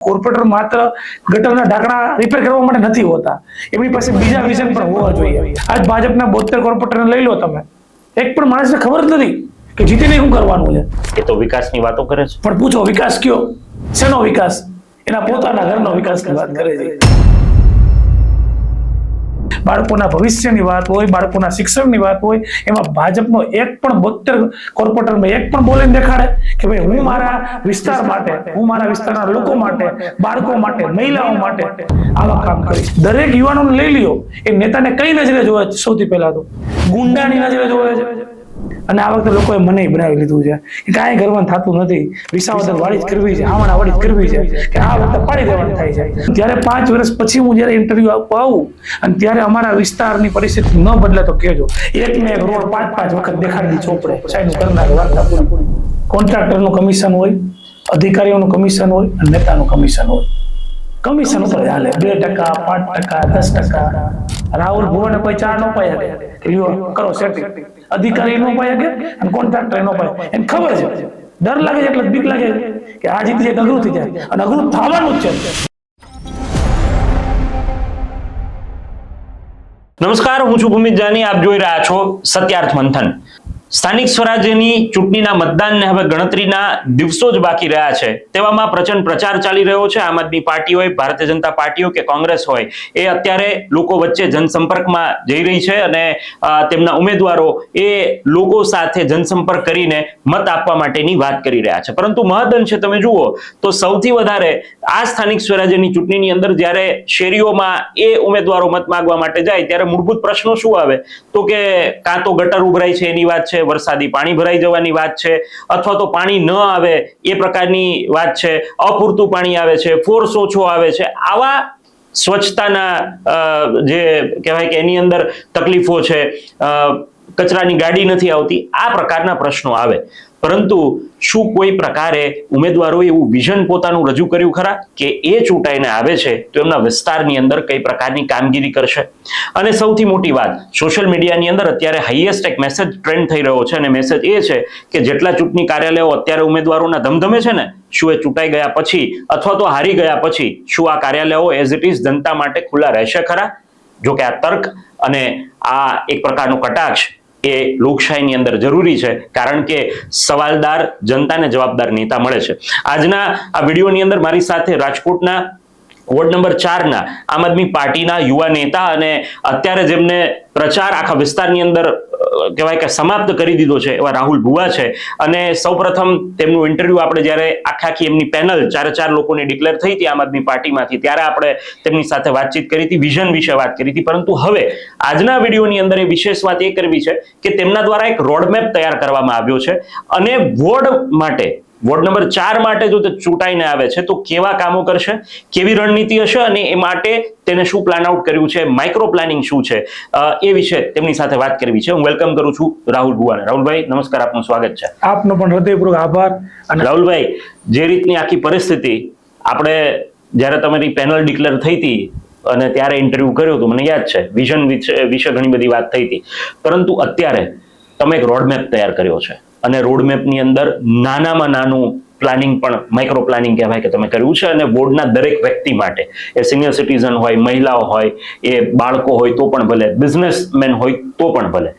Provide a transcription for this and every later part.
Corporator માત્ર ગટરના ઢાંકણા repair કરવા માટે નથી હોતા, એમની પાસે બીજા વિઝન પણ હોવા જોઈએ. આજ ભાજપના 72 કોર્પોરેટરને લઈ લો તમે, એક પણ માણસને ખબર જ નથી કે જીતીને શું કરવાનું છે. એ તો વિકાસની વાતો કરે છે, પણ પૂછો વિકાસ કયો? શેનો વિકાસ? એના પોતાના ઘરનો વિકાસની વાત કરે છે. બાળકોના ભવિષ્યની વાત હોય, બાળકોના શિક્ષણની વાત હોય, એમાં ભાજપનો એક પણ 72 કોર્પોરેટરમાં એક પણ બોલીને દેખાડે કે ભાઈ હું મારા વિસ્તાર માટે, હું મારા વિસ્તારના લોકો માટે, બાળકો માટે, મહિલાઓ માટે આવા કામ કરીશ. દરેક યુવાનોને લઈ લ્યો, એ નેતાને કઈ નજરે જોવે છે? સૌથી પહેલા તો ગુંડાની નજરે જોવે છે. અને આ વખતે લોકોએ મને બનાવી લીધું છે કે કાંઈ કરવાનું થતું નથી, વિસાવદર વાળી જ કરવી છે, આમણા વાળી જ કરવી છે, કે આ વખતે પાડી દેવાનું થાય છે. ત્યારે 5 વર્ષ પછી હું જયારે ઇન્ટરવ્યુ આપવા આવું અને ત્યારે અમારા વિસ્તારની પરિસ્થિતિ ન બદલે તો કહેજો. એક ને એક રોડ 5-5 વખત દેખાડી ચોપડે સાઈડ કરનાર વાર્તા પૂરી. કોન્ટ્રાક્ટરનું કમિશન હોય, અધિકારીઓનું કમિશન હોય અને નેતાનું કમિશન હોય. કમિશન ઉપર હાલે 2%, 5%, 10%. રાહુલ ભુવને કોઈ 4 ન પાયા કે લ્યો કરો સેટિંગ. અધિકારી નો પાયા કે અને કોન્ટ્રાક્ટર નો પાયા. એને ખબર છે, ડર લાગે છે એટલે બીક લાગે કે આ જીતી જાય અઘરું થઈ જાય, અને અઘરું થવાનું જ છે. નમસ્કાર, હું છું ભૂમિત જાની. આપ જોઈ રહ્યા છો સત્યાર્થ મંથન. સ્થાનિક સ્વરાજ્યની ચૂંટણીના મતદાનને હવે ગણતરીના દિવસો જ બાકી રહ્યા છે, તેવામાં પ્રચંડ પ્રચાર ચાલી રહ્યો છે. આમ આદમી પાર્ટી હોય, ભારતીય જનતા પાર્ટી હોય કે કોંગ્રેસ હોય, એ અત્યારે લોકો વચ્ચે જનસંપર્કમાં જઈ રહી છે અને તેમના ઉમેદવારો એ લોકો સાથે જનસંપર્ક કરીને મત આપવા માટેની વાત કરી રહ્યા છે. પરંતુ મહદઅંશે તમે જુઓ તો સૌથી વધારે આ સ્થાનિક સ્વરાજ્યની ચૂંટણીની અંદર જ્યારે શેરીઓમાં એ ઉમેદવારો મત માંગવા માટે જાય ત્યારે મૂળભૂત પ્રશ્નો શું આવે તો કે કાં તો ગટર ઉભરાય છે એની વાત છે, વરસાદી પાણી ભરાઈ જવાની વાત છે, અથવા તો પાણી ન આવે એ પ્રકારની વાત છે, અપૂરતું પાણી આવે છે, ફોર્સ ઓછો આવે છે. આવા સ્વચ્છતાના જે કહેવાય કે એની અંદર તકલીફો છે, કચરાની ગાડી નથી આવતી, આ પ્રકારના પ્રશ્નો આવે. પરંતુ શું કોઈ પ્રકારે ઉમેદવારોએ એવું વિઝન પોતાનું રજૂ કર્યું ખરા કે એ ચૂંટાઈને આવે છે તો એમના વિસ્તારની અંદર કઈ પ્રકારની કામગીરી કરશે? અને સૌથી મોટી વાત, સોશિયલ મીડિયાની અંદર અત્યારે હાઈએસ્ટ એક મેસેજ ટ્રેન્ડ થઈ રહ્યો છે, અને મેસેજ એ છે કે જેટલા ચૂંટણી કાર્યાલયો અત્યારે ઉમેદવારોના ધમધમે છે ને, શું એ ચૂંટાઈ ગયા પછી અથવા તો હારી ગયા પછી શું આ કાર્યાલયો એઝ ઇટ ઇઝ જનતા માટે ખુલ્લા રહેશે ખરા? જો કે આ તર્ક અને આ એક પ્રકારનો કટાક્ષ એ લોકશાહીની અંદર જરૂરી છે, કારણ કે સવાલદાર જનતાને જવાબદાર નેતા મળે છે. આજના આ વિડીયોની અંદર મારી સાથે રાજકોટના વોર્ડ નંબર 4 આમ આદમી પાર્ટીના યુવા નેતા અને અત્યારે જેમને પ્રચાર આખા વિસ્તારની અંદર કહેવાય કે સમાપ્ત કરી દીધો છે એવા રાહુલ ભુવા છે. અને સૌપ્રથમ તેમનું ઇન્ટરવ્યુ આપણે જ્યારે આખી એમની પેનલ 4 લોકોની ડિક્લેર થઈ હતી આમ આદમી પાર્ટીમાંથી, ત્યારે આપણે તેમની સાથે વાતચીત કરી હતી, વિઝન વિશે વાત કરી હતી. પરંતુ હવે આજના વિડીયોની અંદર એ વિશેષ વાત એ કરવી છે કે તેમના દ્વારા એક રોડમેપ તૈયાર કરવામાં આવ્યો છે, અને વોર્ડ માટે, વોર્ડ નંબર 4 માટે જો તે ચૂંટાઈને આવે છે તો કેવા કામો કરશે, કેવી રણનીતિ હશે, અને એ માટે તેને શું પ્લાન આઉટ કર્યું છે, માઇક્રો પ્લાનિંગ શું છે, એ વિશે તેમની સાથે વાત કરવી છે. હું વેલકમ કરું છું રાહુલ ભુવાને. રાહુલભાઈ નમસ્કાર, આપનું સ્વાગત છે. આપનો પણ હૃદયપૂર્વક આભાર. અને રાહુલભાઈ, જે રીતની આખી પરિસ્થિતિ આપણે જ્યારે તમારી પેનલ ડિક્લેર થઈ હતી અને ત્યારે ઇન્ટરવ્યુ કર્યો હતો, મને યાદ છે, વિઝન વિશે ઘણી બધી વાત થઈ હતી, પરંતુ અત્યારે તમે એક રોડમેપ તૈયાર કર્યો છે, અને રોડમેપની અંદર નાનામાં નાનું પ્લાનિંગ પણ માઇક્રો પ્લાનિંગ કહેવાય કે તમે કર્યું છે, અને વોર્ડના દરેક વ્યક્તિ માટે, એ સિનિયર સિટીઝન હોય, મહિલાઓ હોય, એ બાળકો હોય તો પણ ભલે, બિઝનેસમેન હોય તો પણ ભલે.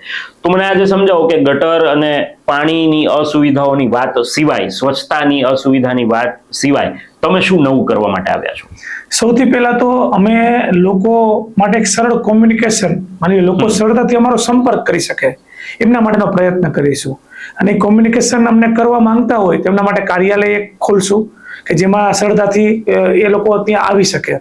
તો મને આજે સમજાવો કે ગટર અને પાણીની અસુવિધાઓની વાત સિવાય, સ્વચ્છતાની અસુવિધાની વાત સિવાય તમે શું નવું કરવા માટે આવ્યા છો? સૌથી પહેલા તો અમે લોકો માટે એક સરળ કોમ્યુનિકેશન, માની લોકો સરળતાથી અમારો સંપર્ક કરી શકે એમના માટેનો પ્રયત્ન કરીશું. અને કોમ્યુનિકેશન અમને કરવા માંગતા હોય તેમના માટે કાર્યાલય એક ખોલશું કે જેમાં સરળતાથી એ લોકો ત્યાં આવી શકે.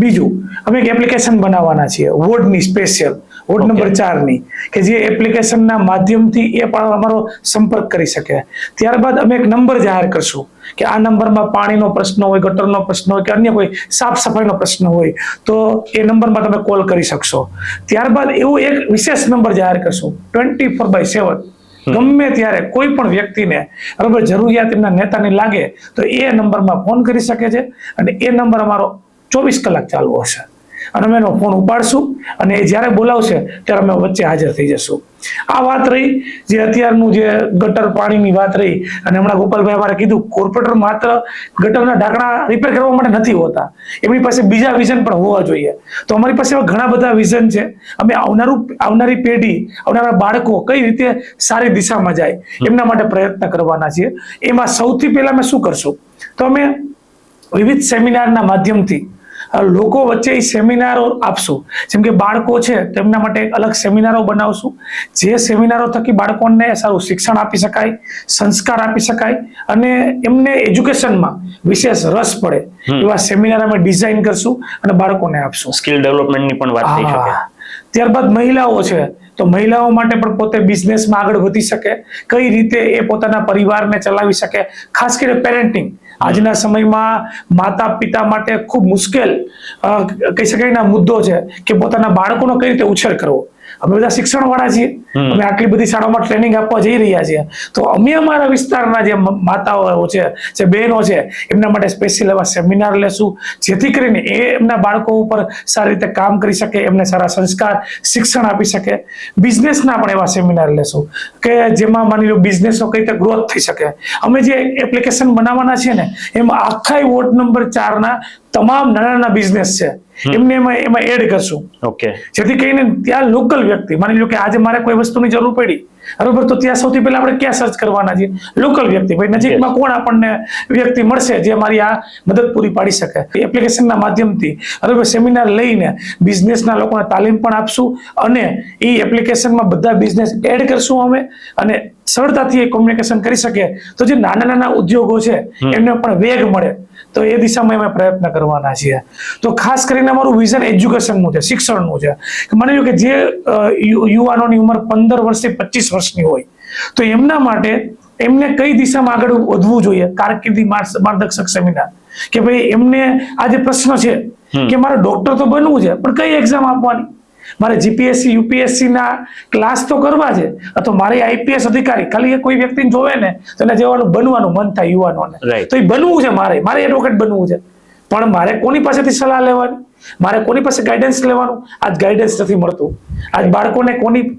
બીજું, અમે એક એપ્લિકેશન બનાવવાના છીએ વોર્ડની, સ્પેશિયલ વોર્ડ નંબર 4 કે જે એપ્લિકેશનના માધ્યમથી એ પણ અમારો સંપર્ક કરી શકે. ત્યારબાદ અમે એક નંબર જાહેર કરશું કે આ નંબરમાં પાણીનો પ્રશ્ન હોય, ગટરનો પ્રશ્ન હોય કે અન્ય કોઈ સાફ સફાઈનો પ્રશ્ન હોય તો એ નંબરમાં તમે કોલ કરી શકશો. ત્યારબાદ એવું એક વિશેષ નંબર જાહેર કરશું 24/7, ગમે ત્યારે કોઈ પણ વ્યક્તિને બરાબર જરૂરિયાત એમના નેતાની લાગે તો એ નંબરમાં ફોન કરી શકે છે, અને એ નંબર અમારો 24 કલાક ચાલુ હશે. અને અમે એનો ફોન ઉપાડશું અને એ જ્યારે બોલાવશે ત્યારે અમે વચ્ચે હાજર થઈ જશું. આ વાત રહી જે અત્યારનું જે ગટર પાણીની વાત રહી, અને હમણાં ગોપાલભાઈ અમારે કીધું કોર્પોરેટર માત્ર ગટરના ઢાંકણા રિપેર કરવા માટે નથી હોતા, એમની પાસે બીજા વિઝન પણ હોવા જોઈએ. તો અમારી પાસે એવા ઘણા બધા વિઝન છે. અમે આવનારી પેઢી, આવનારા બાળકો કઈ રીતે સારી દિશામાં જાય એમના માટે પ્રયત્ન કરવાના છીએ. એમાં સૌથી પહેલા અમે શું કરશું, તો અમે વિવિધ સેમિનારના માધ્યમથી લોકો વચ્ચે સેમિનારો આપશું. જેમ કે બાળકો છે તેમના માટે અલગ સેમિનારો બનાવશું, જે સેમિનારો થકી બાળકોને સારું શિક્ષણ આપી શકાય, સંસ્કાર આપી શકાય અને એમને એજ્યુકેશનમાં વિશેષ રસ પડે એવા સેમિનાર અમે ડિઝાઇન કરશું અને બાળકોને આપશું. સ્કિલ ડેવલપમેન્ટની પણ વાત થઈ શકે. ત્યારબાદ મહિલાઓ છે તો મહિલાઓ માટે પણ પોતે બિઝનેસમાં આગળ વધી શકે, કઈ રીતે એ પોતાના પરિવારને ચલાવી શકે, ખાસ કરીને પેરેન્ટિંગ આજના સમયમાં માતા પિતા માટે ખૂબ મુશ્કેલ કહી શકાય ના મુદ્દો છે કે પોતાના બાળકોનો કઈ રીતે ઉછેર કરવો. અમે બધા શિક્ષણ વાળા છીએ, અમે આટલી બધી શાળાઓમાં ટ્રેનિંગ આપવા જઈ રહ્યા છીએ, તો અમે અમારા વિસ્તારના જે માતાઓ છે, જે બહેનો છે, એમના માટે સ્પેશિયલ એવા સેમિનાર લેશું જેથી કરીને એ એમના બાળકો ઉપર સારી રીતે કામ કરી શકે, એમને સારા સંસ્કાર શિક્ષણ આપી શકે. બિઝનેસના પણ એવા સેમિનાર લેશું કે જેમાં માની લો બિઝનેસનો કઈ રીતે ગ્રોથ થઈ શકે. અમે જે એપ્લિકેશન બનાવવાના છે ને એમાં આખા વોર્ડ નંબર 4 ના તમામ નાના નાના બિઝનેસ છે એમને એમાં એડ કરશું. ઓકે. જેથી કરીને ત્યાં લોકલ વ્યક્તિ, માની લો કે આજે મારે કોઈ વસ્તુની જરૂર પડી, બરોબર, તો ત્યાં સૌથી પહેલા આપણે ક્યાં સર્ચ કરવાના છીએ? લોકલ વ્યક્તિ. ભાઈ નજીકમાં કોણ આપણને વ્યક્તિ મળશે જે મારી આ મદદ પૂરી પાડી શકે. એપ્લિકેશનના માધ્યમથી બરોબર સેમિનાર લઈને બિઝનેસના લોકોને તાલીમ પણ આપશું અને એ એપ્લિકેશનમાં બધા બિઝનેસ એડ કરશું અમે, અને સરળતાથી એ કોમ્યુનિકેશન કરી શકે તો જે નાના નાના ઉદ્યોગો છે એમને પણ વેગ મળે. તો એ દિશામાં અમે પ્રયત્ન કરવાના છીએ. તો ખાસ કરીને અમારું વિઝન એજ્યુકેશનનું છે, શિક્ષણનું છે. માની લો કે જે યુવાનોની ઉંમર 15 વર્ષથી 25 વર્ષની હોય તો એમના માટે એમને કઈ દિશામાં આગળ વધવું જોઈએ, કારકિર્દી માર્ગદર્શક સેમિનાર કે ભાઈ એમને આ જે પ્રશ્ન છે કે મારે ડોક્ટર તો બનવું છે પણ કઈ એક્ઝામ આપવાની, મારે જીપીએસસી યુપીએસસી ના ક્લાસ તો કરવા છે, અથવા મારે આઈપીએસ અધિકારી ખાલી એ કોઈ વ્યક્તિને જોવે ને તો એને જેવાનું બનવાનું મન થાય યુવાનોને, તો એ બનવું છે, મારે એડવોકેટ બનવું છે, પણ મારે કોની પાસેથી સલાહ લેવાની, મારે કોની પાસે ગાઈડન્સ લેવાનું? આજ ગાઈડન્સ નથી મળતું. આજ બાળકોને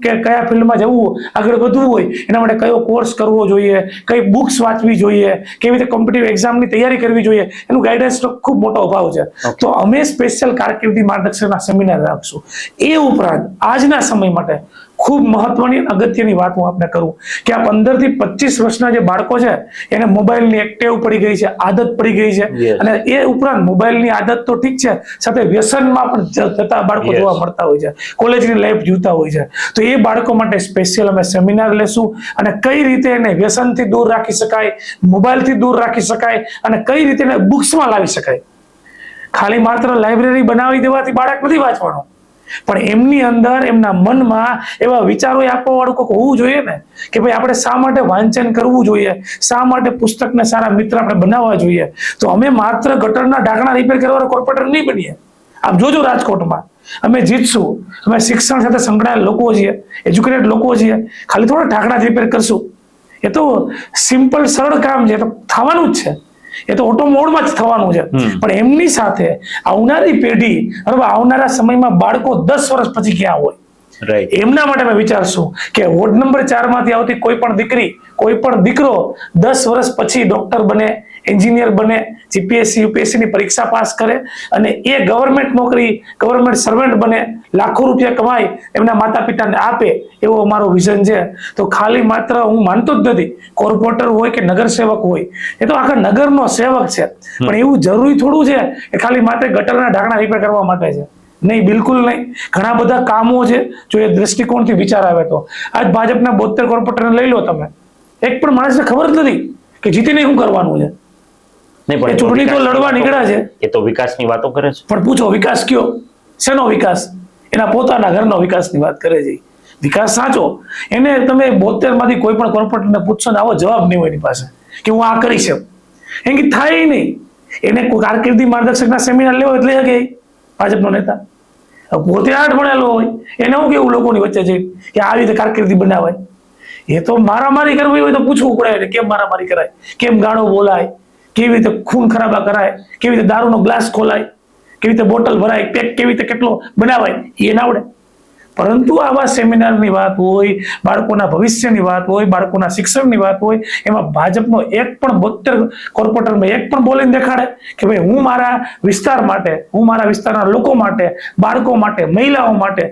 કયા ફિલ્ડમાં જવું, આગળ વધવું હોય એના માટે કયો કોર્સ કરવો જોઈએ, કઈ બુક્સ વાંચવી જોઈએ, કેવી રીતે કોમ્પિટિટિવ એક્ઝામની તૈયારી કરવી જોઈએ, એનું ગાઈડન્સનો ખૂબ મોટો અભાવ છે. તો અમે સ્પેશિયલ કારકિર્દી માર્ગદર્શનના સેમિનાર રાખશું. એ ઉપરાંત આજના સમય માટે ખૂબ મહત્વની અગત્યની વાત હું આપને કરું કે આ 15 થી 25 વર્ષના જે બાળકો છે એને મોબાઈલની એક ટેવ પડી ગઈ છે, આદત પડી ગઈ છે, અને એ ઉપરાંત મોબાઈલની આદત તો ઠીક છે, સાથે વ્યસનમાં પણ જતા બાળકો જોવા મળતા હોય છે, કોલેજની લાઈફ જીવતા હોય છે. તો એ બાળકો માટે સ્પેશિયલ અમે સેમિનાર લેશું અને કઈ રીતે એને વ્યસનથી દૂર રાખી શકાય, મોબાઈલથી દૂર રાખી શકાય અને કઈ રીતે એને બુક્સમાં લાવી શકાય. ખાલી માત્ર લાઇબ્રેરી બનાવી દેવાથી બાળક નથી વાંચવાનો, પણ એમની અંદર એમના મનમાં એવા વિચારો આપવા વાળું કોઈક હોવું જોઈએ ને કે ભાઈ આપણે શા માટે વાંચન કરવું જોઈએ, શા માટે પુસ્તકને સારા મિત્ર આપણે બનાવવા જોઈએ. તો અમે માત્ર ગટરના ઢાંકણા રિપેર કરવાના કોર્પોરેટર નહીં બનીએ. આપ જોજો રાજકોટમાં અમે જીતશું, અમે શિક્ષણ સાથે સંકળાયેલ લોકો છીએ, એજ્યુકેટેડ લોકો છીએ, ખાલી થોડા ઢાંકણા રિપેર કરશું. એ તો સિમ્પલ સરળ કામ છે, તો થવાનું જ છે, એ તો ઓટો મોડમાં જ થવાનું છે. પણ એમની સાથે આવનારી પેઢી, આવનારા સમયમાં બાળકો 10 વર્ષ પછી ક્યાં હોય, એમના માટે અમે વિચારશું કે વોર્ડ નંબર 4 માંથી આવતી કોઈ પણ દીકરી, કોઈ પણ દીકરો 10 વર્ષ પછી ડોક્ટર બને, એન્જિનિયર બને, જીપીએસસી યુપીએસસી ની પરીક્ષા પાસ કરે અને એ ગવર્મેન્ટ નોકરી, ગવર્મેન્ટ સર્વન્ટ બને, લાખો રૂપિયા કમાય, એમના માતા પિતાને આપે, એવો અમારો વિઝન છે. તો ખાલી માત્ર હું માનતો જ નથી કોર્પોરેટર હોય કે નગર સેવક હોય, એ તો આખા નગરનો સેવક છે, પણ એવું જરૂરી થોડું છે કે ખાલી માત્ર ગટરના ઢાંકણા રિપેર કરવા માટે છે. નહીં, બિલકુલ નહીં. ઘણા બધા કામો છે જો એ દ્રષ્ટિકોણથી વિચાર આવે તો. આજ ભાજપના 72 કોર્પોરેટરને લઈ લો તમે, એક પણ માણસને ખબર જ નથી કે જીતીને શું કરવાનું છે. ચૂંટણી તો લડવા નીકળ્યા છે, એ તો વિકાસની વાતો કરે છે, પણ પૂછો વિકાસ કયો? શેનો વિકાસ? એના પોતાના ઘરનો વિકાસની વાત કરે છે. વિકાસ સાચો એને તમે 72 માંથી કોઈ પણ કોર્પોરેટરને પૂછશો ને આવો જવાબ નહીં હોય એની પાસે કે હું આ કરી શકું. એમ કે થાય નહીં. એને કારકિર્દી માર્ગદર્શકના સેમિનાર લેવો એટલે કે ભાજપનો નેતા પોતે 8 ભણેલો હોય એને હું કેવું લોકોની વચ્ચે જઈ કે આવી રીતે કારકિર્દી બનાવાય? એ તો મારામારી કરવી હોય તો પૂછવું પડે કેમ મારામારી કરાય, કેમ ગાળો બોલાય, કેવી રીતે ખૂન ખરાબા કરાય, કેવી રીતે દારૂનો ગ્લાસ ખોલાય, કેવી રીતે બોટલ ભરાય, પેક કેવી રીતે કેટલો બનાવાય એ ના આવડે. પરંતુ આવા સેમિનારની વાત હોય, બાળકોના ભવિષ્યની વાત હોય, બાળકોના શિક્ષણની વાત હોય, એમાં ભાજપનો એક પણ 72 કોર્પોરેટરમાં એક પણ બોલીને દેખાડે કે ભાઈ હું મારા વિસ્તાર માટે, હું મારા વિસ્તારના લોકો માટે, બાળકો માટે, મહિલાઓ માટે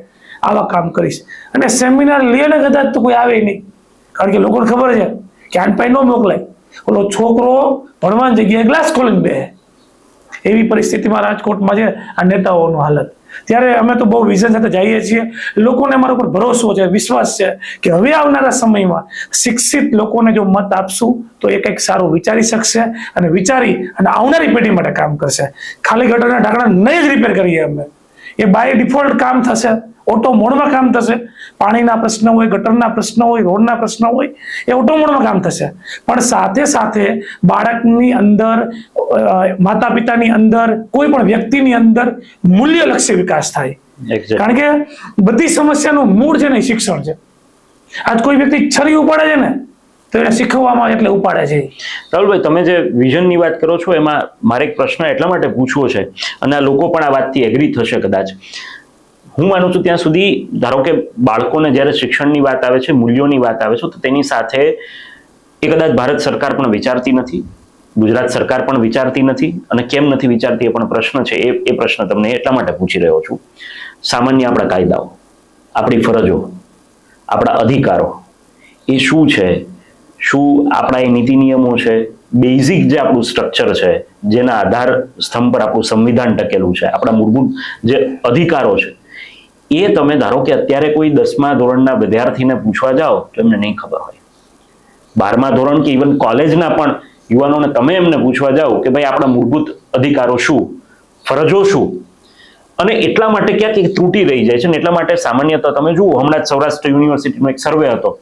આવા કામ કરીશ. અને સેમિનાર લઈને કદાચ તો કોઈ આવે નહીં, કારણ કે લોકોને ખબર છે કે આન પાઈ ન મોકલાય, ઓલો છોકરો ભણવાની જગ્યાએ ગ્લાસ ખોલીને બેસે. એવી પરિસ્થિતિમાં રાજકોટમાં છે આ નેતાઓનું હાલત. ત્યારે અમે તો બહુ વિઝન સાથે જઈએ છીએ. લોકોને અમારા ઉપર ભરોસો છે, વિશ્વાસ છે કે હવે આવનારા સમયમાં શિક્ષિત લોકોને જો મત આપશું તો એ કંઈક સારું વિચારી શકશે અને વિચારી અને આવનારી પેઢી માટે કામ કરશે. ખાલી ગટરના ઢાંકણા નહીં જ રિપેર કરીએ અમે, એ બાય ડિફોલ્ટ કામ થશે, ઓટો મોડમાં કામ થશે. પાણીના પ્રશ્ન હોય, ગટરના પ્રશ્ન હોય, રોડના પ્રશ્ન હોય, એ ઓટો મોડમાં કામ થશે. પણ સાથે સાથે બાળકની અંદર, માતા પિતાની અંદર, કોઈ પણ વ્યક્તિની અંદર મૂલ્યલક્ષી વિકાસ થાય. કારણ કે બધી સમસ્યાનું મૂળ છે ને શિક્ષણ છે. આજ કોઈ વ્યક્તિ છરી ઉપાડે છે ને તો એને શીખવવામાં એટલે ઉપાડે છે. રાહુલભાઈ, તમે જે વિઝનની વાત કરો છો એમાં મારે એક પ્રશ્ન એટલા માટે પૂછવો છે, અને આ લોકો પણ આ વાતથી એગ્રી થશે કદાચ. હું માનું છું ત્યાં સુધી, ધારો કે બાળકોને જ્યારે શિક્ષણની વાત આવે છે, મૂલ્યોની વાત આવે છે, તો તેની સાથે એ કદાચ ભારત સરકાર પણ વિચારતી નથી, ગુજરાત સરકાર પણ વિચારતી નથી. અને કેમ નથી વિચારતી એ પણ પ્રશ્ન છે. એ પ્રશ્ન તમને એટલા માટે પૂછી રહ્યો છું. સામાન્ય આપણા કાયદાઓ, આપણી ફરજો, આપણા અધિકારો એ શું છે? શું આપણા એ નીતિ નિયમો છે? બેઝિક જે આપણું સ્ટ્રક્ચર છે, જેના આધાર સ્તંભ પર આપણું સંવિધાન ટકેલું છે, આપણા મૂળભૂત જે અધિકારો છે, એ તમે ધારો કે અત્યારે કોઈ 10મા ધોરણના વિદ્યાર્થીને પૂછવા જાઓ તો એમને નહીં ખબર હોય. 12મા ધોરણ કે ઇવન કોલેજના પણ યુવાનોને તમે એમને પૂછવા જાઓ કે ભાઈ આપણા મૂળભૂત અધિકારો શું, ફરજો શું, અને એટલા માટે ક્યાંક એક ત્રુટિ રહી જાય છે. ને એટલા માટે સામાન્યતઃ તમે જુઓ, હમણાં જ સૌરાષ્ટ્ર યુનિવર્સિટીનો એક સર્વે હતો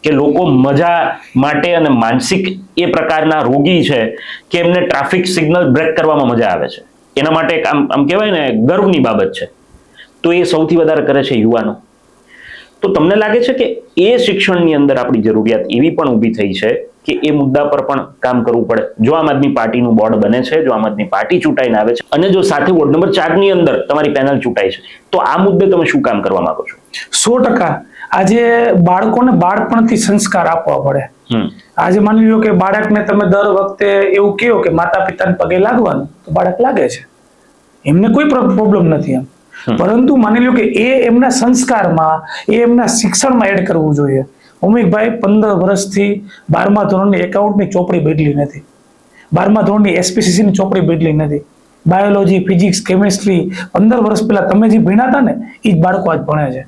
કે લોકો મજા માટે અને માનસિક એ પ્રકારના રોગી છે કે એમને ટ્રાફિક સિગ્નલ બ્રેક કરવામાં મજા આવે છે. એના માટે એક આમ કહેવાય ને ગર્વની બાબત છે. તો એ સૌથી વધારે કરે છે યુવાનો. તો તમને લાગે છે કે એ શિક્ષણની અંદર આપણી જરૂરિયાત એવી પણ ઊભી થઈ છે કે એ મુદ્દા પર પણ કામ કરવું પડે? જો આમ આદમી પાર્ટીનું બોર્ડ બને છે, જો આમ આદમી પાર્ટી ચૂંટાઈને આવે છે, અને જો સાથે વોર્ડ નંબર 4 ની અંદર તમારી પેનલ ચૂંટાય છે, તો આ મુદ્દે તમે શું કામ કરવા માંગો છો? 100%. આજે બાળકોને બાળપણથી સંસ્કાર આપવા પડે. આજે માની લો કે બાળકને તમે દર વખતે એવું કહો કે માતા પિતાને પગે લાગવાનું, તો બાળક લાગે છે, એમને કોઈ પ્રોબ્લેમ નથી એમ. પરંતુ માની લો કે એ એમના સંસ્કારમાં, એ એમના શિક્ષણમાં એડ કરવું જોઈએ. ઉમિકભાઈ 15 વર્ષથી 12મા ધોરણની એકાઉન્ટની ચોપડી બદલી નથી, 12મા ધોરણની એસપીસીસી ની ચોપડી બદલી નથી. બાયોલોજી, ફિઝિક્સ, કેમિસ્ટ્રી 15 વર્ષ પહેલા તમે જે ભણ્યા હતા ને એ જ બાળકો આજ ભણે છે.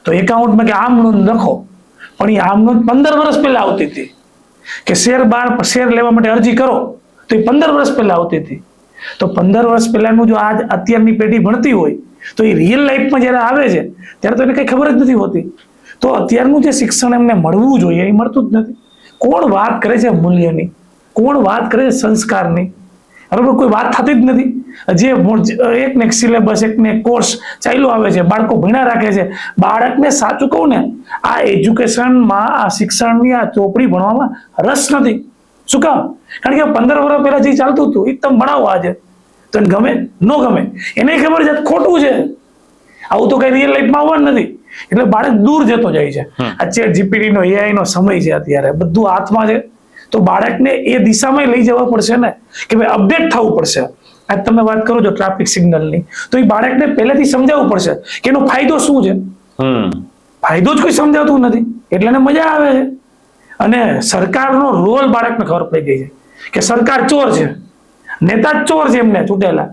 તો એકાઉન્ટમાં કે આમ નોંધ લખો, પણ એ આમ નોંધ 15 વર્ષ પહેલા આવતી હતી. કે શેર લેવા માટે અરજી કરો તો એ 15 વર્ષ પહેલા આવતી હતી. તો 15 વર્ષ પહેલાનું જો આજ અત્યારની પેઢી ભણતી હોય તો એ રિયલ લાઈફમાં જ્યારે આવે છે ત્યારે તો એને કઈ ખબર જ નથી હોતી. તો અત્યારનું જે શિક્ષણ એમને મળવું જોઈએ એ મળતું જ નથી. કોણ વાત કરે છે મૂલ્યની? કોણ વાત કરે છે સંસ્કારની? બરાબર, કોઈ વાત થતી જ નથી. જે એક ને એક સિલેબસ, એક ને એક કોર્સ ચાલ્યો આવે છે, બાળકો ભણ્યા રાખે છે. બાળકને સાચું કહું ને, આ એજ્યુકેશનમાં, આ શિક્ષણની આ ચોપડી ભણવામાં રસ નથી. શું કામ? કારણ કે 15 વર્ષ પહેલા જે ચાલતું હતું એ તમે ભણાવો આજે તો એને ગમે ન ગમે, એને ખબર છે ખોટું છે. આવું તો કઈ રિયલ લાઈફમાં આવવાનું નથી. એટલે બાળક દૂર જતો જાય છે. આ ચેટ જીપીટી નો, એઆઈ નો સમય છે, અત્યારે બધું હાથમાં છે. તો બાળકને એ દિશામાં લઈ જવા પડશે ને કે ભાઈ અપડેટ થવું પડશે. આજ તમે વાત કરો છો ટ્રાફિક સિગ્નલની, તો એ બાળકને પહેલેથી સમજાવવું પડશે કે એનો ફાયદો શું છે. ફાયદો જ કોઈ સમજાવતું નથી એટલે એને મજા આવે છે. અને સરકારનો રોલ બાળકને ખબર પડી ગઈ છે કે સરકાર ચોર છે, નેતા જ ચોર છે એમને ચૂંટેલા.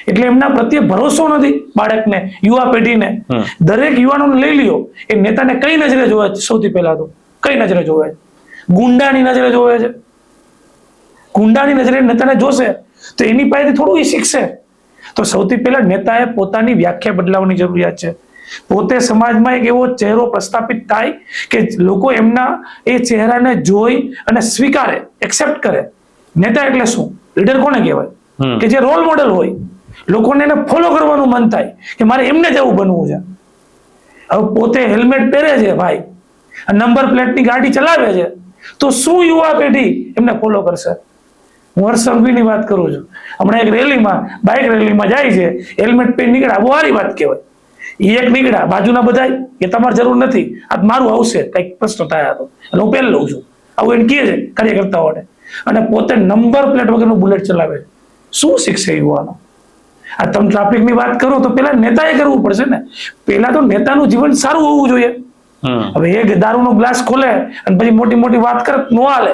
એટલે એમના પ્રત્યે ભરોસો નથી બાળકને, યુવા પેઢીને. દરેક યુવાનોને લઈ લ્યો, એ નેતાને કઈ નજરે જોવે છે? સૌથી પહેલા તો કઈ નજરે જોવે છે? ગુંડાની નજરે જોવે છે. ગુંડાની નજરે નેતાને જોશે તો એની પાસેથી થોડું એ શીખશે. તો સૌથી પહેલા નેતાએ પોતાની વ્યાખ્યા બદલાવવાની જરૂરિયાત છે. પોતે સમાજમાં એક એવો ચહેરો પ્રસ્થાપિત થાય કે લોકો એમના એ ચહેરાને જોઈ અને સ્વીકારે, એક્સેપ્ટ કરે. નેતા એટલે શું? લીડર કોને કહેવાય? કે જે રોલ મોડેલ હોય, લોકોને એને ફોલો કરવાનું મન થાય કે મારે એમને જેવું બનવું છે. હવે પોતે હેલ્મેટ પહેરે છે ભાઈ, નંબર પ્લેટની ગાડી ચલાવે છે, તો શું યુવા પેઢી એમને ફોલો કરશે? હું હર્ષ સંઘવીની વાત કરું છું. હમણાં એક રેલીમાં, બાઇક રેલીમાં જાય છે, હેલ્મેટ પહેરી નીકળ્યા, બહુ સારી વાત કહેવાય. એ એક નીકળ્યા, બાજુના બધા એ તમારે જરૂર નથી, આ મારું આવશે, કંઈક પ્રશ્ન થયા તો એટલે હું પહેરી લઉં છું, આવું એને કહે છે કાર્યકર્તાઓને. અને પોતે નંબર પ્લેટ વગરનું બુલેટ ચલાવે. શું શીખશે યુવાનો? આ તમે ટ્રાફિકની વાત કરો તો પેલા નેતાએ કરવું પડશે ને. પેલા તો નેતાનું જીવન સારું હોવું જોઈએ. હવે એક દારૂનો ગ્લાસ ખોલે અને પછી મોટી મોટી વાત કરે ન હાલે.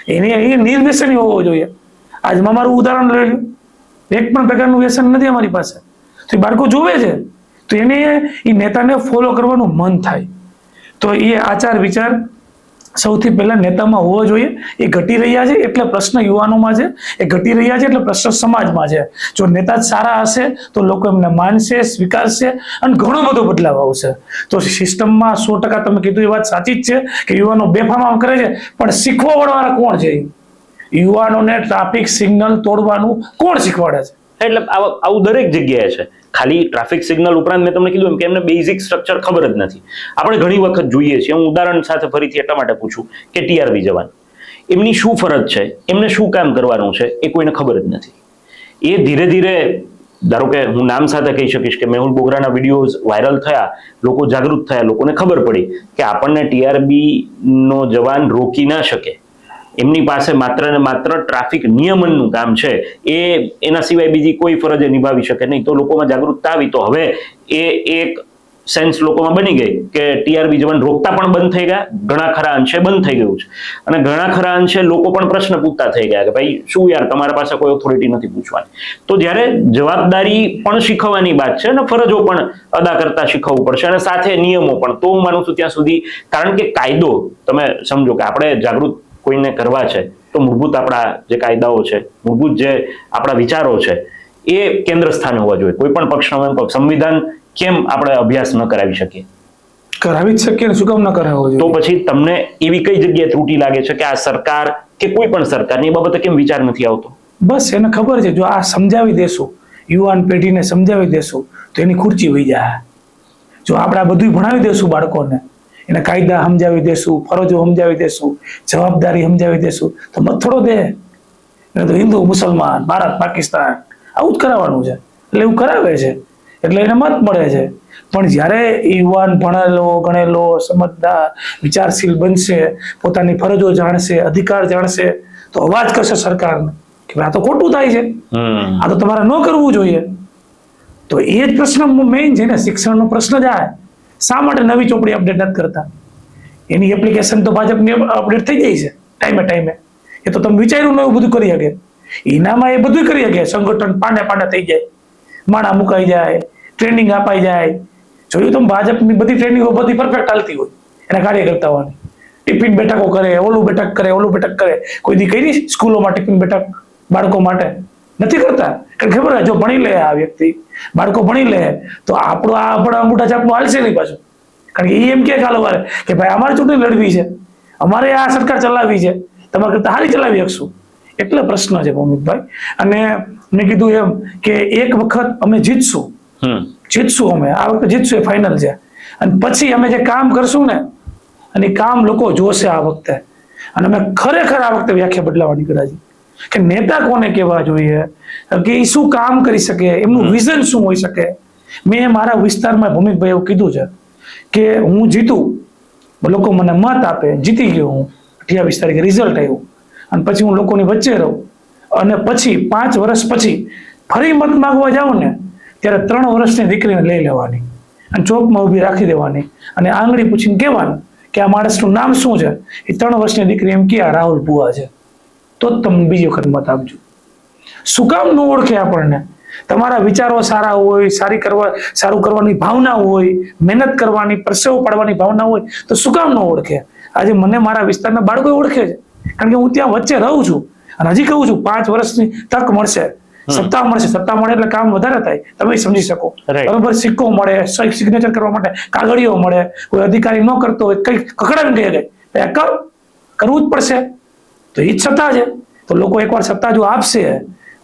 એ નિર્વ્યસની હોવો જોઈએ. આજમાં મારું ઉદાહરણ લઈ લ્યો, એક પણ પ્રકારનું વ્યસન નથી અમારી પાસે, તો એ બાળકો જોવે છે તો એને એ નેતાને ફોલો કરવાનું મન થાય. તો એ આચાર વિચાર સૌથી પહેલા નેતામાં હોવો જોઈએ. એ ઘટી રહ્યા છે એટલે પ્રશ્ન યુવાનોમાં છે, એ ઘટી રહ્યા છે એટલે પ્રશ્ન સમાજમાં છે. જો નેતા જ સારા હશે તો લોકો એમને માનશે, સ્વીકારશે અને ઘણો બધો બદલાવ આવશે. તો સિસ્ટમમાં 100% તમે કીધું એ વાત સાચી જ છે કે યુવાનો બેફામ કરે છે, પણ શીખવા વાળા કોણ છે? યુવાનોને ટ્રાફિક સિગ્નલ તોડવાનું કોણ શીખવાડે છે? એટલે આવું દરેક જગ્યાએ છે. ખાલી ટ્રાફિક સિગ્નલ ઉપરાંત મેં તમને કીધું એમ કે એમને બેઝિક સ્ટ્રક્ચર ખબર જ નથી. આપણે ઘણી વખત જોઈએ છીએ, હું ઉદાહરણ સાથે ફરીથી એટલા માટે પૂછું કે ટીઆરબી જવાન, એમની શું ફરજ છે, એમને શું કામ કરવાનું છે, એ કોઈને ખબર જ નથી. એ ધીરે ધીરે, ધારો કે હું નામ સાથે કહી શકીશ કે મેહુલ બોગરાના વિડીયોઝ વાયરલ થયા, લોકો જાગૃત થયા, લોકોને ખબર પડી કે આપણને ટીઆરબી નો જવાન રોકી ના શકે. એમની પાસે માત્ર ને માત્ર ટ્રાફિક નિયમનનું કામ છે, એના સિવાય બીજી કોઈ ફરજ નિભાવી શકે નહીં. તો લોકોમાં જાગૃતતા આવી, તો હવે એ એક સેન્સ લોકોમાં બની ગઈ કે ટીઆરબી જવાન રોકતા પણ બંધ થઈ ગયા, ઘણા ખરા અંશે બંધ થઈ ગયું છે. અને ઘણા ખરા અંશે લોકો પણ પ્રશ્ન પૂછતા થઈ ગયા કે ભાઈ શું યાર, તમારા પાસે કોઈ ઓથોરિટી નથી પૂછવાની. તો જ્યારે જવાબદારી પણ શીખવવાની વાત છે અને ફરજો પણ અદા કરતા શીખવવું પડશે અને સાથે નિયમો પણ. તો હું માનું છું ત્યાં સુધી, કારણ કે કાયદો, તમે સમજો કે આપણે જાગૃત કોઈને કરવા છે તો મૂળભૂત આપણા જે કાયદાઓ છે, મૂળભૂત જે આપણા વિચારો છે, એ કેન્દ્ર સ્થાને હોવા જોઈએ. કોઈ પણ પક્ષનો સંવિધાન કેમ આપણે અભ્યાસ ન કરાવી શકીએ? કરાવી જ શકીએ, શું કામ ન કરાવવો જોઈએ? તો પછી તમને એવી કઈ જગ્યાએ ત્રુટી લાગે છે કે આ સરકાર કે કોઈ પણ સરકારની બાબતે કેમ વિચાર નથી આવતો? બસ એને ખબર છે, જો આ સમજાવી દેશું, યુવાન પેઢીને સમજાવી દેશું તો એની ખુરચી વહી જાય. જો આપણે આ બધું ભણાવી દેશું બાળકોને, એને કાયદા સમજાવી દેશું, ફરજો સમજાવી દેશું, જવાબદારી સમજાવી દેશું, તો મત થોડો દે. એને તો હિન્દુ, મુસલમાન, ભારત, પાકિસ્તાન આવું જ કરાવવાનું છે. એટલે એવું કરાવે છે એટલે એને મત મળે છે. પણ જ્યારે યુવાન ભણેલો, ગણેલો, સમજદાર, વિચારશીલ બનશે, પોતાની ફરજો જાણશે, અધિકાર જાણશે, તો અવાજ કરશે સરકારને કે આ તો ખોટું થાય છે, આ તો તમારે ન કરવું જોઈએ. તો એ જ પ્રશ્ન મેઇન છે ને, શિક્ષણનો પ્રશ્ન જ આ. શા માટે નવી ચોપડી અપડેટ નથી કરતા? એની એપ્લિકેશન તો ભાજપની અપડેટ થઈ જાય છે ટાઈમે ટાઈમે. એ તો તમે વિચાર્યું ન એવું બધું કરી શકે. એનામાં એ બધું કરી શકે. સંગઠન પાને થઈ જાય, માણા મુકાઈ જાય, ટ્રેનિંગ અપાઈ જાય. જોયું તમે ભાજપની બધી ટ્રેનિંગો બધી પરફેક્ટ ચાલતી હોય એના કાર્યકર્તાઓની. ટિફિન બેઠકો કરે, ઓલું બેઠક કરે, ઓલું બેઠક કરે. કોઈ દી કરી સ્કૂલોમાં ટિફિન બેઠક બાળકો માટે? નથી કરતા. કારણ ખબર જો ભણી લે આ વ્યક્તિ, બાળકો ભણી લે તો આપણું આ અંગૂઠા છાપનું હાલશે નહીં પાછું. કારણ કે એ એમ કે કાલો વારે કે ભાઈ અમારે ચૂંટણી લડવી છે, અમારે આ સરકાર ચલાવવી છે, તમારે કરતા હારી ચલાવી શકશું. એટલે પ્રશ્ન છે ભૌમિકભાઈ. અને મેં કીધું એમ કે એક વખત અમે જીતશું, અમે આ વખતે જીતશું, એ ફાઇનલ છે. અને પછી અમે જે કામ કરશું ને, અને કામ લોકો જોશે આ વખતે. અને અમે ખરેખર આ વખતે વ્યાખ્યા બદલાવાની કરાજી કે નેતા કોને કહેવા જોઈએ, કે એ શું કામ કરી શકે, એમનું વિઝન શું હોઈ શકે. મેં મારા વિસ્તારમાં ભૌમિકભાઈ એવું કીધું છે કે હું જીતું, લોકો મને મત આપે, જીતી ગયો હું, 28 તારીખે રિઝલ્ટ આવ્યું, અને પછી હું લોકોની વચ્ચે રહું, અને પછી 5 વર્ષ પછી ફરી મત માંગવા જાઉં ને ત્યારે 3 વર્ષની દીકરીને લઈ લેવાની અને ચોકમાં ઊભી રાખી દેવાની અને આંગળી પૂછીને કહેવાનું કે આ માણસનું નામ શું છે. એ 3 વર્ષની દીકરી એમ કે આ રાહુલ ભુવા છે, તો જ તમે બીજી વખત મત આપજો. શું કામ ન ઓળખે આપણને? તમારા વિચારો સારા હોય, સારું કરવાની ભાવના હોય, મહેનત કરવાની, પરસેવો પાડવાની ભાવના હોય, તો શું કામ ન ઓળખે? આજે મને મારા વિસ્તારના બાળકો ઓળખે છે, કારણ કે હું ત્યાં વચ્ચે રહું છું. અને હજી કહું છું 5 વર્ષની તક મળશે, સત્તા મળશે. સત્તા મળે એટલે કામ વધારે થાય, તમે સમજી શકો. બરોબર, સિક્કો મળે, સિગ્નેચર કરવા માટે કાગળીઓ મળે. કોઈ અધિકારી ન કરતો હોય, કઈ કકડાવી ગઈ કરવું જ પડશે. તો એ જ સત્તા છે. તો લોકો એકવાર સત્તા જો આપશે,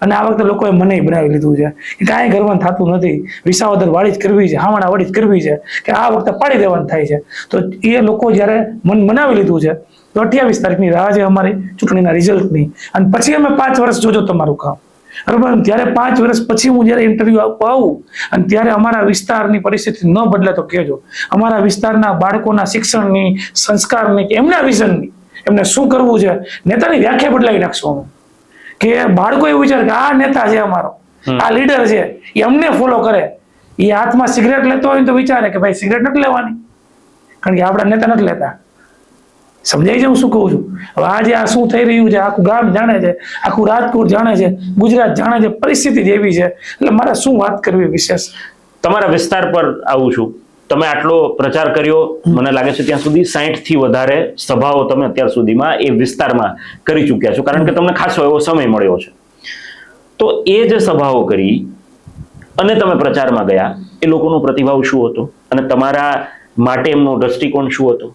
અને આ વખતે લોકોએ મને બનાવી લીધું છે કે કાંઈ કરવાનું થતું નથી, વિસાવદર વાળી જ કરવી છે, હામણા વાળી જ કરવી છે, કે આ વખતે પાડી દેવાનું થાય છે. તો એ લોકો જ્યારે મન બનાવી લીધું છે તો 28 તારીખની રાહ છે અમારી ચૂંટણીના રિઝલ્ટની, અને પછી અમે 5 વર્ષ જોજો તમારું કામ, બરાબર? ત્યારે 5 વર્ષ પછી હું જ્યારે ઇન્ટરવ્યુ આપવા આવું અને ત્યારે અમારા વિસ્તારની પરિસ્થિતિ ન બદલે તો કહેજો. અમારા વિસ્તારના બાળકોના શિક્ષણની, સંસ્કારની, કે એમના વિઝનની, એમને શું કરવું છે, નેતાની વ્યાખ્યા બદલાવી નાખશું અમે. કે બાળકો એવું વિચારે કે આ નેતા છે અમારો, આ લીડર છે, એ અમને ફોલો કરે. એ હાથમાં સિગરેટ લેતો હોય તો વિચારે કે ભાઈ સિગરેટ નથી લેવાની, કારણ કે આપણા નેતા નથી લેતા. સમજાય છે હું શું કહું છું? હવે આજે આ શું થઈ રહ્યું છે આખું ગામ જાણે છે, આખું રાજકોટ જાણે છે, ગુજરાત જાણે છે, પરિસ્થિતિ જેવી છે. એટલે મારે શું વાત કરવી વિશેષ. તમારા વિસ્તાર પર આવું છું. તમે આટલો પ્રચાર કર્યો, મને લાગે છે ત્યાં સુધી 60 થી વધારે સભાઓ તમે અત્યાર સુધીમાં એ વિસ્તારમાં કરી ચૂક્યા છો, કારણ કે તમને ખાસો એવો સમય મળ્યો છે. તો એ જે સભાઓ કરી અને તમે પ્રચારમાં ગયા, એ લોકોનો પ્રતિભાવ શું હતો અને તમારા માટે એમનો દ્રષ્ટિકોણ શું હતો?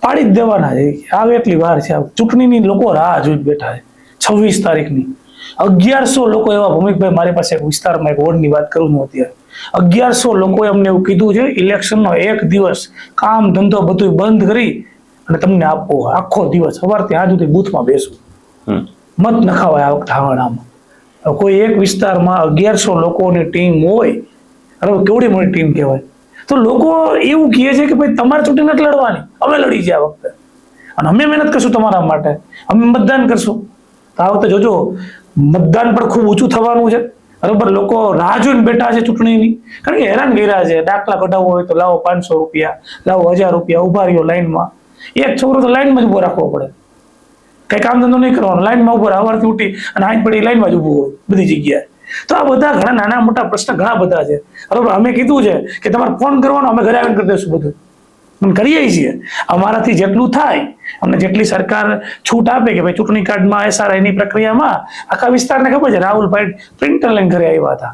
પાડી જ દેવાના છે. આવે એટલી વાર છે. ચૂંટણીની લોકો રાહ જોઈ બેઠા છે. 26 તારીખની 1100 લોકો એવા, ભૂમિકભાઈ મારી પાસે એક વિસ્તારમાં એક વોર્ડની વાત કરું છું અત્યારે, 1100 લોકોએ અમને એવું કીધું છે ઇલેક્શનનો એક દિવસ કામ ધંધો બધું બંધ કરી અને તમને આપવો, આખો દિવસ સવારથી આજ સુધી બૂથમાં બેસવું, મત નખાવાય આ વખતે હાવડામાં. કોઈ એક વિસ્તારમાં 1100 લોકોની ટીમ હોય, અરે કેવડી મોટી ટીમ કહેવાય. તો લોકો એવું કહે છે કે ભાઈ તમારે ચૂંટણી નથી લડવાની, અમે લડી છે આ વખતે, અને અમે મહેનત કરશું તમારા માટે, અમે મતદાન કરશું. તો આ વખતે જોજો મતદાન પણ ખૂબ ઊંચું થવાનું છે, બરોબર? લોકો રાહ જોઈને બેઠા છે ચૂંટણીની, કારણ કે હેરાન કર્યા છે. દાખલા કઢાવવો હોય તો લાવો 500 રૂપિયા, લાવો 1000 રૂપિયા, ઉભા રહ્યો લાઈનમાં. એક છોકરો તો લાઈનમાં જ ઉભો રાખવો પડે, કઈ કામ ધંધો નહીં કરવાનો, લાઈનમાં ઉભો સવારથી ઉઠી અને આજ પડી લાઈનમાં જ ઉભું હોય બધી જગ્યાએ. તો આ બધા ઘણા નાના મોટા પ્રશ્ન ઘણા બધા છે, બરોબર? અમે કીધું છે કે તમારે ફોન કરવાનો, અમે ઘરે આવીને કરી દઈશું બધું, અમે કરીએ છીએ. અમારાથી જેટલું થાય, અમને જેટલી સરકાર છૂટ આપે કે ભાઈ ચૂંટણી કાર્ડમાં SRI ની પ્રક્રિયામાં આખા વિસ્તારને ખબર છે, રાહુલભાઈ પ્રિન્ટર લઈને ઘરે આવ્યા હતા,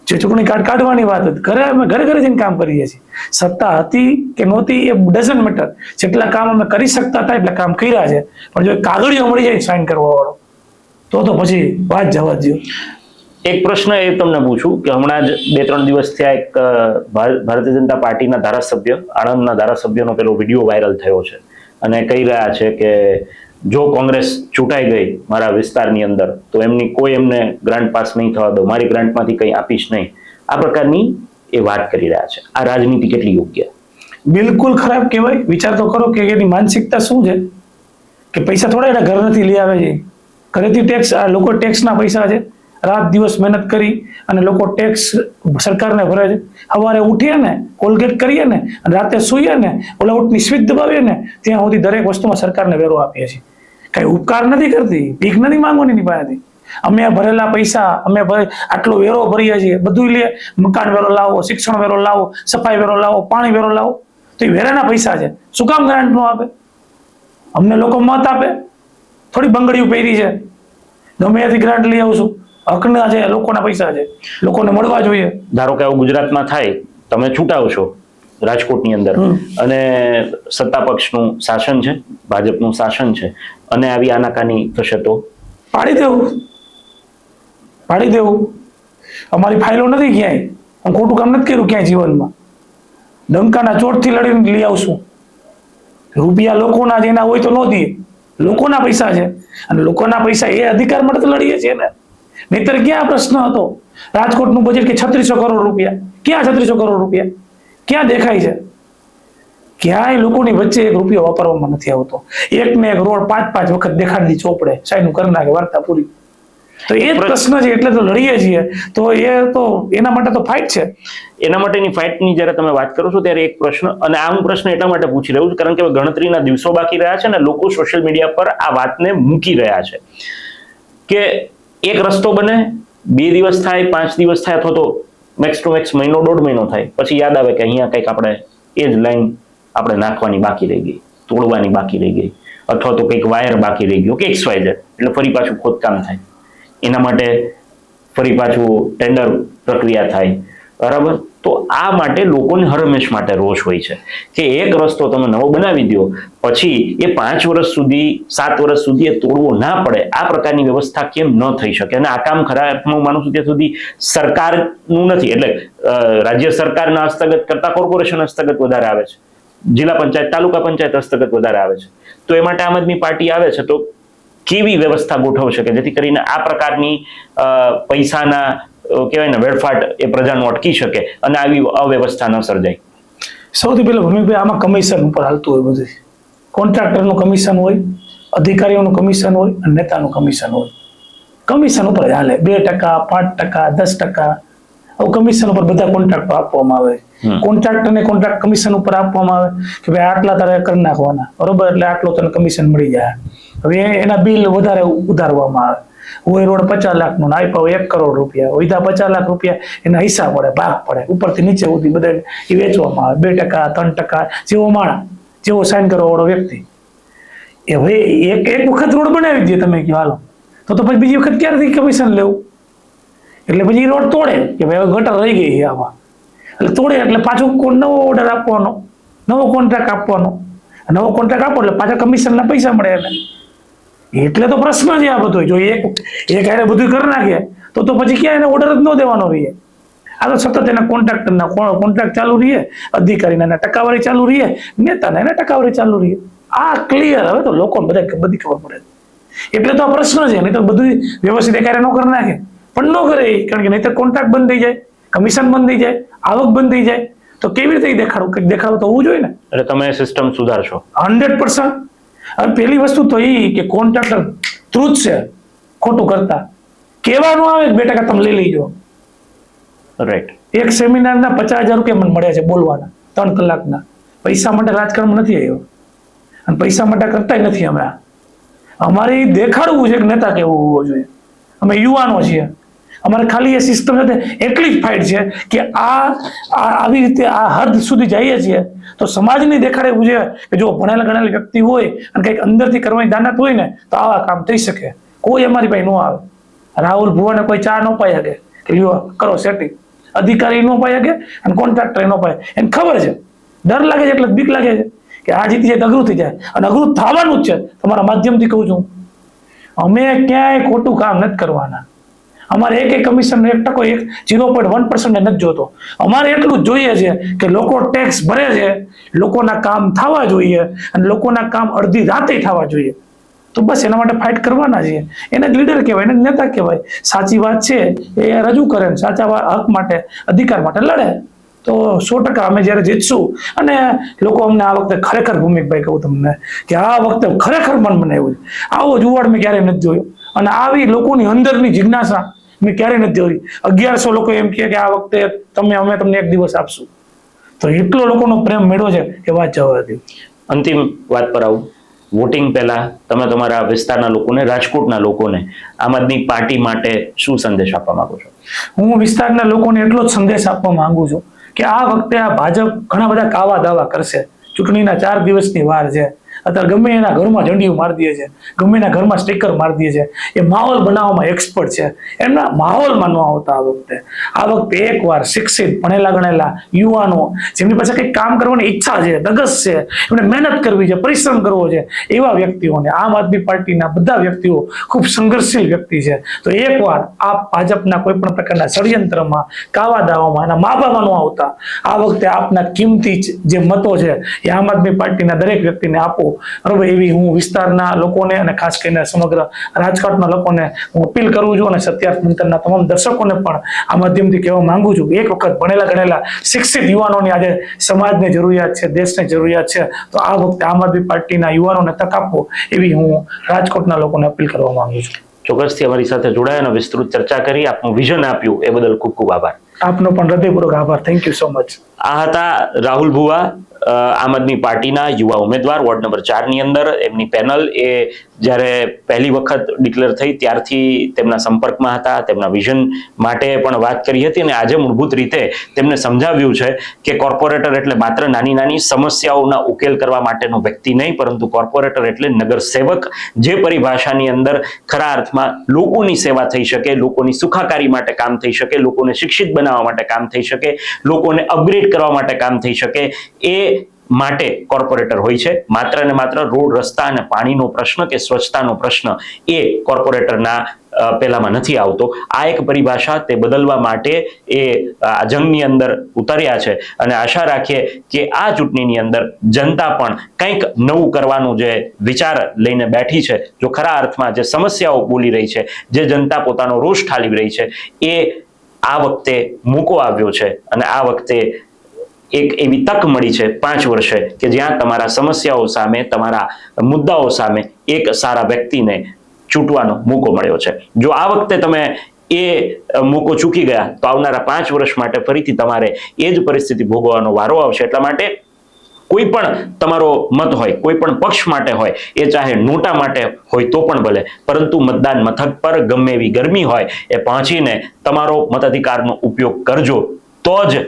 જે ચૂંટણી કાર્ડ કાઢવાની વાત હતી, ઘરે અમે ઘરે ઘરે જઈને કામ કરીએ છીએ. સત્તા હતી કે નહોતી એ ડઝન્ટ મેટર, જેટલા કામ અમે કરી શકતા હતા એટલા કામ કર્યા છે. પણ જો કાગળિયો મળી જાય સાઇન કરવા વાળો તો પછી વાત જવા દો. એક પ્રશ્ન એ તમને પૂછું કે હમણાં જ 2-3 દિવસ થયા એક ભારતીય જનતા પાર્ટીના ધારાસભ્ય, આણંદના ધારાસભ્યનો પેલો વિડીયો વાયરલ થયો છે અને કહી રહ્યા છે કે જો કોંગ્રેસ ચૂંટાઈ ગઈ મારા વિસ્તારની અંદર તો એમને ગ્રાન્ટ પાસ નહીં થવા દો, મારી ગ્રાન્ટમાંથી કંઈ આપીશ નહીં. આ પ્રકારની એ વાત કરી રહ્યા છે. આ રાજનીતિ કેટલી યોગ્ય? બિલકુલ ખરાબ કહેવાય. વિચાર તો કરો કે એની માનસિકતા શું છે, કે પૈસા થોડા એના ઘરેથી લઈ આવે છે, ઘરેથી ટેક્સ, આ લોકો ટેક્સના પૈસા છે, રાત દિવસ મહેનત કરી અને લોકો ટેક્સ સરકારને ભરે છે. સવારે ઉઠીએ ને, કોલગેટ કરીએ ને, અને રાતે સૂઈએ ને, ઓલા ઉઠની સ્વિચ દબાવીએ ને, ત્યાં સુધી દરેક વસ્તુમાં સરકારને વેરો આપીએ છીએ. કઈ ઉપકાર નથી કરતી, ભીખ નથી માંગવાની ની પાસેથી. અમે ભરેલા પૈસા, અમે આટલો વેરો ભરીએ છીએ, બધું લે. મકાન વેરો લાવો, શિક્ષણ વેરો લાવો, સફાઈ વેરો લાવો, પાણી વેરો લાવો, તો એ વેરાના પૈસા છે. શું કામ ગ્રાન્ટ નો આપે? અમને લોકો મત આપે, થોડી બંગડીઓ પહેરી છે, ગમે ત્યાંથી ગ્રાન્ટ લઈ આવશું. હકના છે, લોકોના પૈસા છે, લોકોને મળવા જોઈએ. ધારો કે આવું ગુજરાતમાં થાય, તમે છૂટાવ છો રાજકોટની અંદર અને સત્તા પક્ષનું શાસન છે, ભાજપનું શાસન છે, અને આવી આનાકાની થશે તો પાડી દેવું. અમારી ફાઇલો નથી ક્યાંય, હું ખોટું કામ નથી કર્યું ક્યાંય જીવનમાં. ડંકાના ચોટથી લડીને લઈ આવશું. રૂપિયા લોકોના જેના હોય તો ન દઈએ, લોકોના પૈસા છે, અને લોકોના પૈસા એ અધિકાર માટે તો લડીએ છીએ ને. નહીતર ક્યાં પ્રશ્ન હતો રાજકોટનું બજેટ કે 3600 કરોડ રૂપિયા? ક્યાં 3600 કરોડ રૂપિયા ક્યાં દેખાય છે? ક્યાંય લોકોની વચ્ચે એક રૂપિયો વાપરવામાં નથી આવતો. એક ને એક રોડ 5-5 વખત દેખાડી ચોપડે સાઈનું કરી નાખે, વાર્તા પૂરી. તો એ પ્રશ્ન છે, એટલે તો લડીએ છીએ. તો એના માટે તો ફાઇટ છે. એના માટેની ફાઇટની જ્યારે તમે વાત કરો છો ત્યારે એક પ્રશ્ન, અને આ હું પ્રશ્ન એટલા માટે પૂછી રહ્યો છું કારણ કે ગણતરીના દિવસો બાકી રહ્યા છે ને લોકો સોશિયલ મીડિયા પર આ વાતને મૂકી રહ્યા છે કે એક રસ્તો બને, 2 દિવસ થાય, 5 દિવસ થાય, અથવા તો મેક્સ ટુ મેક્સ મહિનો 1.5 મહિનો થાય, પછી યાદ આવે કે અહીંયા કંઈક આપણે એ જ લાઈન આપણે નાખવાની બાકી રહી ગઈ, તોડવાની બાકી રહી ગઈ, અથવા તો કંઈક વાયર બાકી રહી ગયો કે XYZ, એટલે ફરી પાછું ખોદકામ થાય. એના માટે ફરી પાછું ટેન્ડર પ્રક્રિયા થાય, બરાબર? તો આ માટે લોકોને હરમેશ માટે રોષ હોય છે કે એક રસ્તો તમે નવો બનાવી દો, પછી એ 5 વર્ષ સુધી, 7 વર્ષ સુધી એ તોડવો ના પડે. આ પ્રકારની વ્યવસ્થા કેમ ન થઈ શકે? અને આ કામ ખરા હું માનું છું ત્યાં સુધી સરકારનું નથી, એટલે રાજ્ય સરકારના હસ્તગત કરતા કોર્પોરેશન હસ્તગત વધારે આવે છે. જિલ્લા પંચાયત તાલુકા પંચાયત હસ્તગત વધારે આવે છે. તો એ માટે આમ આદમી પાર્ટી આવે છે તો કેવી વ્યવસ્થા ગોઠવશે કે જેથી કરીને આ પ્રકારની પૈસાના કહેવાય ને વેડફાટ એ પ્રજાનું અટકી શકે અને આવી અવ્યવસ્થા ન સર્જાય? સૌથી પહેલા ભૂમિભાઈ, આમાં કમિશન ઉપર હાલતું હોય બધું. કોન્ટ્રાક્ટરનું કમિશન હોય, અધિકારીઓનું કમિશન હોય અને નેતાનું કમિશન હોય. કમિશન ઉપર હાલે 2%, 5%, 10%. આવું કમિશન ઉપર બધા કોન્ટ્રાક્ટો આપવામાં આવે. કોન્ટ્રાક્ટરને કોન્ટ્રાક્ટ કમિશન ઉપર આપવામાં આવે કે ભાઈ આટલા તારે કરી નાખવાના, બરોબર, એટલે આટલો તને કમિશન મળી જાય. હવે એના બિલ વધારે ઉધારવામાં આવે. હોય રોડ 50 લાખનો, આપ્યા 1 કરોડ રૂપિયા, હોય 50 લાખ રૂપિયા એના હિસાબ પડે, ભાગ પડે, ઉપરથી નીચે સુધી બધા એ વેચવામાં આવે. 2%, 3%, જેવો માણસ, જેવો સાઇન કરવા વાળો વ્યક્તિ. એ હવે એક વખત રોડ બનાવી દે તમે કહો હાલો, તો પછી બીજી વખત ક્યારથી કમિશન લેવું? એટલે પછી રોડ તોડે કે ભાઈ ગટર રહી ગઈ આમાં, એટલે તોડે એટલે પાછો નવો ઓર્ડર આપવાનો, નવો કોન્ટ્રાક્ટ આપવાનો. નવો કોન્ટ્રાક્ટ આપો એટલે પાછા કમિશનના પૈસા મળે એને. એટલે તો પ્રશ્ન છે આ બધો. જો એક હારે બધું કરી નાખે તો પછી ક્યાં એને ઓર્ડર જ ન દેવાનો રહીએ. આ તો સતત એના કોન્ટ્રાક્ટરના કોન્ટ્રાક્ટ ચાલુ રહીએ, અધિકારીના એના ટકાવારી ચાલુ રહીએ, નેતાના એના ટકાવારી ચાલુ રહીએ. આ ક્લિયર. હવે તો લોકોને બધી ખબર પડે. એટલે તો આ પ્રશ્ન છે. નહીં તો બધું વ્યવસ્થિત એકારે ન કરી નાખે, પણ ન કરે કારણ કે નહીં તો કોન્ટ્રાક્ટ બંધ થઈ જાય, કમિશન બંધ થઈ જાય, આવક બંધ થઈ જાય. તો કેવી રીતે દેખાડવું તો હોવું જોઈએ ને. એટલે તમે સિસ્ટમ સુધારશો 100%. હવે પહેલી વસ્તુ તો એ કે કોન્ટ્રાક્ટર ટ્રુથ છે, ખોટું કરતા કહેવાનું આવે 2% તમે લઈ લેજો. રાઈટ. એક સેમિનારના 50,000 રૂપિયા મને મળ્યા છે બોલવાના, 3 કલાકના. પૈસા માટે રાજકારણ નથી આવ્યો અને પૈસા માટે કરતા નથી. હમણાં અમારે દેખાડવું છે કે નેતા કેવું હોવો જોઈએ. અમે યુવાનો છીએ, અમારે ખાલી એ સિસ્ટમ સાથે એટલી જ ફાઇટ છે કે આવી રીતે આ હદ સુધી જઈએ છીએ તો સમાજને દેખાડવું છે કે જો ભણેલા ગણેલા વ્યક્તિ હોય અને કંઈક અંદરથી કરવાની દાનત હોય ને તો આવા કામ થઈ શકે. કોઈ અમારી પાસે ન આવે. રાહુલ ભુવાને કોઈ ચા ન પાઈ શકે કે લ્યો કરો સેટિંગ. અધિકારી ન પાઈ શકે અને કોન્ટ્રાક્ટર ન પાય. એને ખબર છે, ડર લાગે છે એટલે બીક લાગે છે કે આ જીતી જાય તો અઘરું થઈ જાય, અને અઘરું થવાનું જ છે. તમારા માધ્યમથી કહું છું, અમે ક્યાંય ખોટું કામ નથી કરવાના. અમારે એક કમિશન 1%, 0.1% નથી જોતો. અમારે એટલું જ જોઈએ છે કે લોકો ટેક્સ ભરે છે, લોકોના કામ થવા જોઈએ અને લોકોના કામ અડધી રાતે થવા જોઈએ. તો બસ એના માટે ફાઇટ કરવાના છીએ. એને જ લીડર કહેવાય, એને નેતા કહેવાય. સાચી વાત છે એ રજૂ કરે, સાચા હક માટે, અધિકાર માટે લડે. તો 100% અમે જ્યારે જીતશું અને લોકો અમને આ વખતે ખરેખર ભૂમિકભાઈ કહું તમને કે આ વખતે ખરેખર મન બનાવ્યું છે. આવો જુવાડ મેં ક્યારેય નથી જોયો અને આવી લોકોની અંદરની જિજ્ઞાસા મેં ક્યારેય નથી જોઈ. 1100 લોકો એમ કહે કે આ વખતે અમે તમને 1 દિવસ આપશું. તો એટલો લોકોનો પ્રેમ મેળવ્યો છે કે વાત જવા દે. અંતિમ વાત પર આવું, વોટિંગ પહેલા તમે તમારા વિસ્તારના લોકોને, રાજકોટના લોકોને આમ આદમી પાર્ટી માટે શું સંદેશ આપવા માંગો છો? હું વિસ્તારના લોકોને એટલો જ સંદેશ આપવા માંગુ છું કે આ વખતે આ ભાજપ ઘણા બધા કાવા દાવા કરશે. ચૂંટણીના 4 દિવસની વાર છે. અત્યારે ગમે એના ઘરમાં ઝંડીઓ મારી દે છે, ગમે એના ઘરમાં સ્ટીકર મારી દે છે. એ માહોલ બનાવવામાં એક્સપર્ટ છે. એમના માહોલમાં ન આવતા આ વખતે એકવાર શિક્ષિત ભણેલા ગણેલા યુવાનો જેમની પાસે કંઈક કામ કરવાની ઈચ્છા છે, ધગસ છે, એમને મહેનત કરવી છે, પરિશ્રમ કરવો છે, એવા વ્યક્તિઓને આમ આદમી પાર્ટીના બધા વ્યક્તિઓ ખૂબ સંઘર્ષશીલ વ્યક્તિ છે. તો એકવાર આ ભાજપના કોઈ પણ પ્રકારના ષડયંત્રમાં, કાવા દાવામાં એના માભામાં ન આવતા આ વખતે આપના કિંમતી જે મતો છે એ આમ આદમી પાર્ટીના દરેક વ્યક્તિને આપો. બરોબર, એવી હું વિસ્તારના લોકોને અને ખાસ કરીને સમગ્ર રાજકોટના લોકોને હું અપીલ કરું છું અને સત્યાર્થ મંથનના તમામ દર્શકોને પણ આ માધ્યમથી કહેવા માંગુ છું કે એક વખત ભણેલા ગણેલા શિક્ષિત યુવાનોની આજે સમાજને જરૂરિયાત છે, દેશને જરૂરિયાત છે. તો આ વખતે આમ આદમી પાર્ટીના યુવાનોને તક આપો એવી હું રાજકોટના લોકોને અપીલ કરવા માંગુ છું. ચોક્કસથી અમારી સાથે જોડાયા અને વિસ્તૃત ચર્ચા કરી, આપનું વિઝન આપ્યું એ બદલ ખૂબ ખૂબ આભાર. આપનો પણ હૃદયપૂર્વક આભાર. Thank you so much. આ હતા રાહુલ ભુવા, આમ આદમી પાર્ટીના યુવા ઉમેદવાર વોર્ડ નંબર 4 ની અંદર. એમની પેનલ એ જ્યારે પહેલી વખત ડિક્લેર થઈ ત્યારથી તેમના સંપર્કમાં હતા, તેમના વિઝન માટે પણ વાત કરી હતી અને આજે મૂળભૂત રીતે તેમને સમજાવ્યું છે કે કોર્પોરેટર એટલે માત્ર નાની નાની સમસ્યાઓના ઉકેલ કરવા માટેનો વ્યક્તિ નહીં, પરંતુ કોર્પોરેટર એટલે નગર સેવક, જે પરિભાષાની અંદર ખરા અર્થમાં લોકોની સેવા થઈ શકે, લોકોની સુખાકારી માટે કામ થઈ શકે, લોકોને શિક્ષિત બનાવવા માટે કામ થઈ શકે, લોકોને અપગ્રેડ કરવા માટે કામ થઈ શકે. એ માટે કોર્પોરેટર હોય છે. માત્ર ને માત્ર રોડ, રસ્તા અને પાણીનો પ્રશ્ન કે સ્વચ્છતાનો પ્રશ્ન એ કોર્પોરેટરના પેલામાં નથી આવતો. આ એક પરિભાષા તે બદલવા માટે એ આ જંગની અંદર ઉતર્યા છે અને આશા રાખીએ કે આ ચૂંટણીની અંદર જનતા પણ કંઈક નવું કરવાનું જે વિચાર લઈને બેઠી છે, જો ખરા અર્થમાં જે સમસ્યાઓ બોલી રહી છે, જે જનતા પોતાનો રોષ ઠાલવી રહી છે, એ આ વખતે મૂકો આવ્યો છે અને આ વખતે એક એવી તક મળી છે 5 વર્ષે કે જ્યાં તમારા સમસ્યાઓ સામે, તમારા મુદ્દાઓ સામે એક સારા વ્યક્તિને ચૂંટવાનો મોકો મળ્યો છે. જો આ વખતે તમે એ મોકો ચૂકી ગયા તો આવનારા 5 વર્ષ માટે ફરીથી તમારે એ જ પરિસ્થિતિ ભોગવવાનો વારો આવશે. એટલા માટે કોઈ પણ તમારો મત હોય, કોઈ પણ પક્ષ માટે હોય, એ ચાહે નોટા માટે હોય તો પણ ભલે, પરંતુ મતદાન મથક પર ગમે એવી ગરમી હોય એ પહોંચીને તમારો મતાધિકારનો ઉપયોગ કરજો. તો જ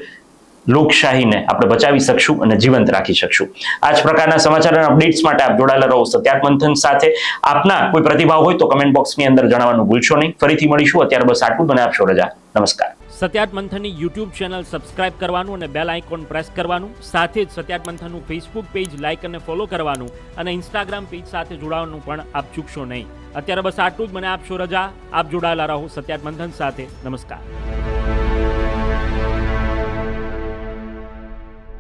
લોકશાહીને આપણે બચાવી શકશું અને જીવંત રાખી શકશું. આ જ પ્રકારના સમાચાર અને અપડેટ્સ માટે આપ જોડાયેલા રહો સત્યાર્થ મંથન સાથે. આપના કોઈ પ્રતિભાવ હોય તો કમેન્ટ બોક્સની અંદર જણાવવાનું ભૂલશો નહીં. ફરીથી મળીશું. અત્યારે બસ આટલું. મને આપશો રજા. નમસ્કાર. સત્યાર્થ મંથનની યુટ્યુબ ચેનલ સબસ્ક્રાઇબ કરવાનું અને બેલ આઇકોન પ્રેસ કરવાનું, સાથે જ સત્યાર્થ મંથનનું ફેસબુક પેજ લાઇક અને ફોલો કરવાનું અને ઇન્સ્ટાગ્રામ પેજ સાથે જોડાવાનું પણ આપ ચૂકશો નહીં. અત્યારે બસ આટલું જ. મને આપશો રજા. આપ જોડાયેલા રહો સત્યાર્થ મંથન સાથે. નમસ્કાર.